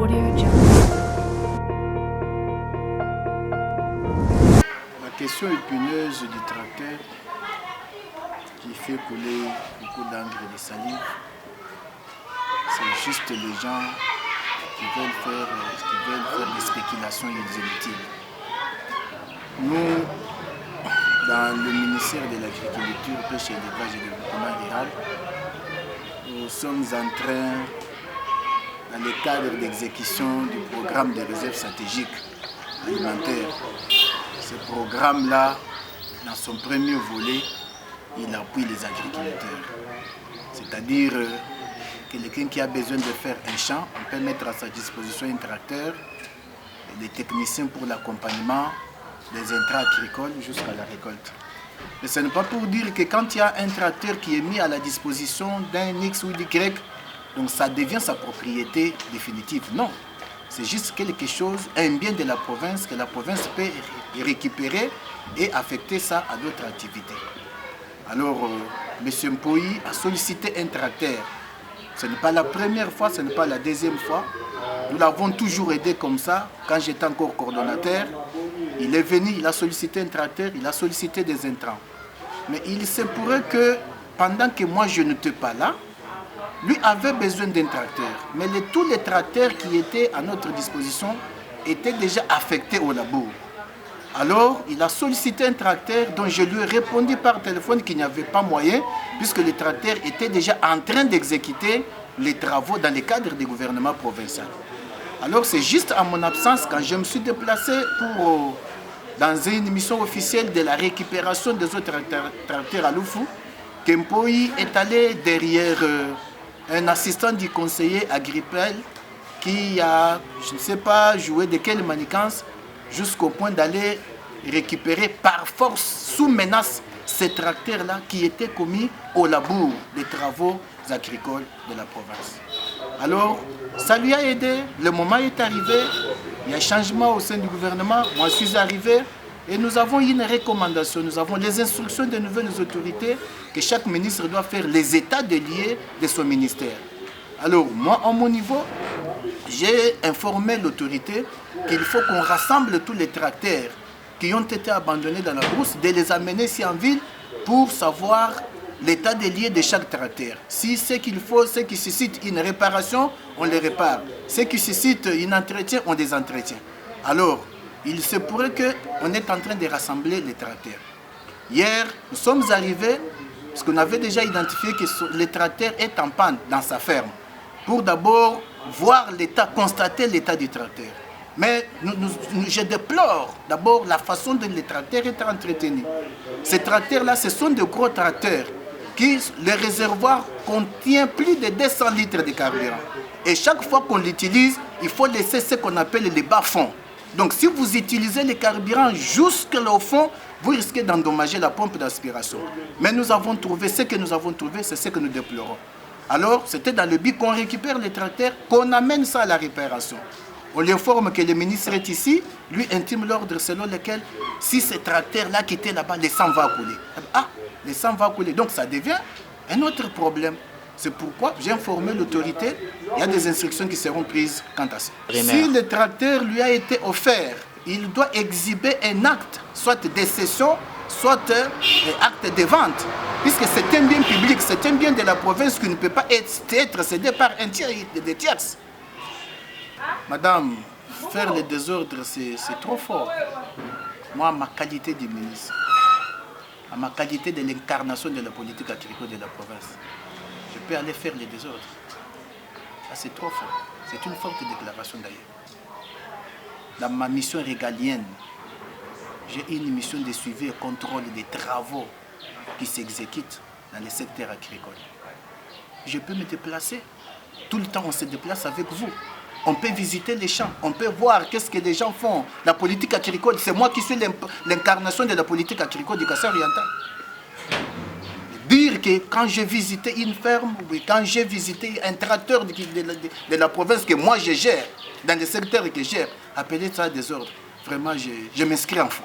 La question épineuse du tracteur qui fait couler beaucoup d'encre et de salive, c'est juste les gens qui veulent faire des spéculations inutiles. Nous, dans le ministère de l'Agriculture, Pêche, Élevage et Développement rural, nous sommes en train, dans le cadre d'exécution du programme de réserve stratégique alimentaire. Ce programme-là, dans son premier volet, il appuie les agriculteurs. C'est-à-dire quelqu'un qui a besoin de faire un champ, on peut mettre à sa disposition un tracteur, et des techniciens pour l'accompagnement, des intrants agricoles jusqu'à la récolte. Mais ce n'est pas pour dire que quand il y a un tracteur qui est mis à la disposition d'un X ou d'Y, donc ça devient sa propriété définitive. Non, c'est juste quelque chose, un bien de la province, que la province peut récupérer et affecter ça à d'autres activités. Alors, M. Mpoyi a sollicité un tracteur. Ce n'est pas la première fois, ce n'est pas la deuxième fois. Nous l'avons toujours aidé comme ça, quand j'étais encore coordonnateur. Il est venu, il a sollicité un tracteur, il a sollicité des intrants. Mais il se pourrait que, pendant que moi je n'étais pas là, lui avait besoin d'un tracteur. Mais tous les tracteurs qui étaient à notre disposition étaient déjà affectés au labour. Alors, il a sollicité un tracteur dont je lui ai répondu par téléphone qu'il n'y avait pas moyen, puisque le tracteur était déjà en train d'exécuter les travaux dans le cadre du gouvernement provincial. Alors, c'est juste en mon absence, quand je me suis déplacé dans une mission officielle de la récupération des autres tracteurs à Loufou, que Mpoyi est allé derrière un assistant du conseiller agricole qui a, je ne sais pas, joué de quelle manigance, jusqu'au point d'aller récupérer par force, sous menace, ces tracteurs-là qui étaient commis au labour des travaux agricoles de la province. Alors, ça lui a aidé, le moment est arrivé, il y a changement au sein du gouvernement, moi je suis arrivé et nous avons une recommandation, nous avons les instructions des nouvelles autorités que chaque ministre doit faire les états des lieux de son ministère. Alors, moi, à mon niveau, j'ai informé l'autorité qu'il faut qu'on rassemble tous les tracteurs qui ont été abandonnés dans la brousse, de les amener ici en ville pour savoir l'état des lieux de chaque tracteur. Si ce qu'il faut, ce qui suscite une réparation, on les répare. Ce qui suscite un entretien, on les entretient. Alors, il se pourrait qu'on est en train de rassembler les tracteurs. Hier, nous sommes arrivés, parce qu'on avait déjà identifié que le tracteur est en panne dans sa ferme, pour d'abord voir l'état, constater l'état du tracteur. Mais je déplore d'abord la façon dont les tracteurs est entretenu. Ces tracteurs-là, ce sont de gros tracteurs qui, le réservoir contient plus de 200 litres de carburant. Et chaque fois qu'on l'utilise, il faut laisser ce qu'on appelle les bas-fonds. Donc si vous utilisez le carburant jusqu'au fond, vous risquez d'endommager la pompe d'aspiration. Mais nous avons trouvé, ce que nous avons trouvé, c'est ce que nous déplorons. Alors, c'était dans le but qu'on récupère les tracteurs, qu'on amène ça à la réparation. On lui informe que le ministre est ici, lui intime l'ordre selon lequel, si ce tracteur-là qui était là-bas, le sang va couler. Ah, le sang va couler. Donc ça devient un autre problème. C'est pourquoi j'ai informé l'autorité, il y a des instructions qui seront prises quant à ça. Si le tracteur lui a été offert, il doit exhiber un acte, soit de cession, soit un acte de vente. Puisque c'est un bien public, c'est un bien de la province qui ne peut pas être cédé par un tiers des tierces. Madame, faire le désordre, c'est trop fort. Moi, à ma qualité de ministre, à ma qualité de l'incarnation de la politique agricole de la province, je peux aller faire le désordre. Ça, c'est trop fort. C'est une forte déclaration d'ailleurs. Dans ma mission régalienne, j'ai une mission de suivi et contrôle des travaux qui s'exécutent dans le secteur agricole. Je peux me déplacer. Tout le temps, on se déplace avec vous. On peut visiter les champs, on peut voir qu'est-ce que les gens font. La politique agricole, c'est moi qui suis l'incarnation de la politique agricole du Kassai oriental. Dire que quand j'ai visité une ferme, oui, quand j'ai visité un tracteur de la province que moi je gère, dans le secteur que je gère, appeler ça désordre. Vraiment, je m'inscris en fond.